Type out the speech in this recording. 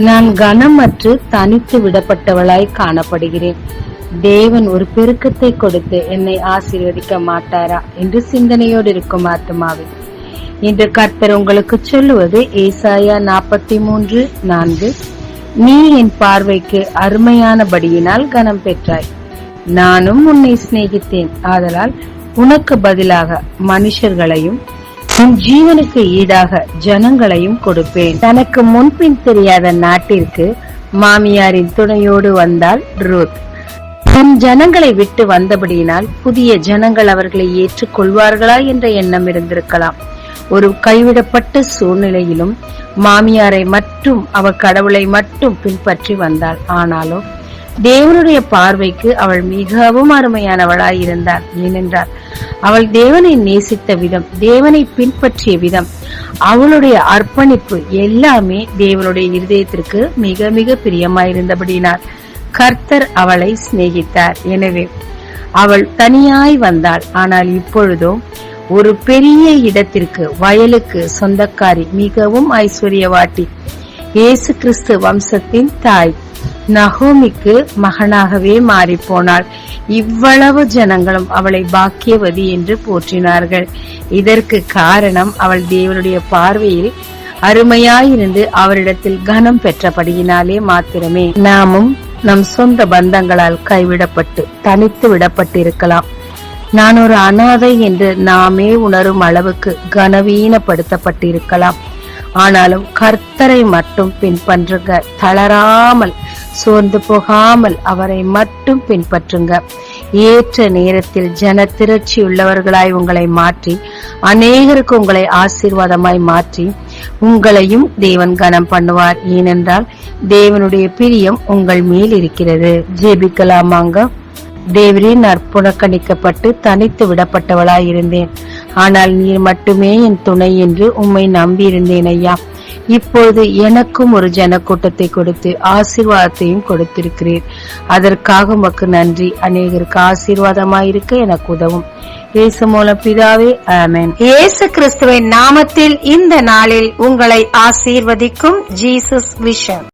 நான் கனமற்று தனித்து விடப்பட்டவளாய் காணப்படுகிறேன். தேவன் ஒரு பெருக்கத்தை கொடுத்து என்னை ஆசீர்வதிக்க மாட்டாரா என்று சிந்தனையோடு இருக்கும் ஆத்துமாவே, இன்று கர்த்தர் உங்களுக்கு சொல்லுவது ஏசாயா 43:4. நீ என் பார்வைக்கு அருமையானபடியினால் கனம் பெற்றாய், நானும் உன்னை சிநேகித்தேன், ஆதலால் உனக்கு பதிலாக மனுஷர்களையும் உன் ஜீவனுக்கு ஈடாக ஜனங்களையும் கொடுப்பேன். தனக்கு முன்பின் தெரியாத நாட்டிற்கு மாமியாரின் துணையோடு வந்தாள் ரூத். தன் ஜனங்களை விட்டு வந்தபடியினால் புதிய ஜனங்கள் அவர்களை ஏற்றுக்கொள்வார்களா என்ற எண்ணம் இருந்திருக்கலாம். ஒரு கைவிடப்பட்ட சூழ்நிலையிலும் மாமியாரை மட்டும் அவள் கடவுளை மட்டும் பின்பற்றி வந்தாள். ஆனாலும் தேவனுடைய பார்வைக்கு அவள் மிகவும் அருமையானவளாய் இருந்தாள். ஏனென்றால் அவள் தேவனை நேசித்த விதம், தேவனை பின்பற்றிய விதம், அவளுடைய அர்ப்பணிப்பு எல்லாமே தேவனுடைய இருதயத்திற்கு மிக மிக பிரியமாயிருந்தபடினால் கர்த்தர் அவளை சிநேகித்தார். எனவே அவள் தனியாய் வந்தாள். ஆனால் இப்பொழுதோ ஒரு பெரிய இடத்திற்கு, வயலுக்கு சொந்தக்காரி, மிகவும் ஐஸ்வர்யவாட்டி, இயேசு கிறிஸ்து வம்சத்தின் தாய் நகோமிக்கு மகனாகவே மாறி போனாள். இவ்வளவு ஜனங்களும் அவளை பாக்கியவதி என்று போற்றினார்கள். இதற்கு காரணம் அவள் தேவனுடைய பார்வையில் அருமையாயிருந்து அவரிடத்தில் கனம் பெற்றபடியினாலே மாத்திரமே. நாமும் நம் சொந்த பந்தங்களால் கைவிடப்பட்டு தனித்து விடப்பட்டிருக்கலாம். நான் ஒரு அனாதை என்று நாமே உணரும் அளவுக்கு கனவீனப்படுத்தப்பட்டிருக்கலாம். ஆனாலும் கர்த்தரை மட்டும் பின்பற்றுங்க, தளராமல் சோர்ந்து போகாமல் அவரை மட்டும் பின்பற்றுங்க. ஏற்ற நேரத்தில் ஜன திரட்சி உள்ளவர்களாய் உங்களை மாற்றி, அநேகருக்கு உங்களை ஆசீர்வாதமாய் மாற்றி உங்களையும் தேவன் கனம் பண்ணுவார். ஏனென்றால் தேவனுடைய பிரியம் உங்கள் மேல் இருக்கிறது. ஜெபிக்கலாமாங்க. தேவரே, நான் புறக்கணிக்கப்பட்டு தனித்து விடப்பட்டவளாய் இருந்தேன். ஆனால் நீர் மட்டுமே என் துணை என்று உம்மை நம்பி இருந்தேன் ஐயா. இப்பொழுது எனக்கும் ஒரு ஜனக்கூட்டத்தை கொடுத்து ஆசீர்வாதத்தையும் கொடுத்திருக்கிறீர். அதற்காக உமக்கு நன்றி. அநேகருக்கு ஆசீர்வாதமாயிருக்க எனக்கு உதவும். இயேசு மூலம் பிதாவே, ஆமென். இயேசு கிறிஸ்துவின் நாமத்தில் இந்த நாளில் உங்களை ஆசீர்வதிக்கும் ஜீசஸ் விஷன்.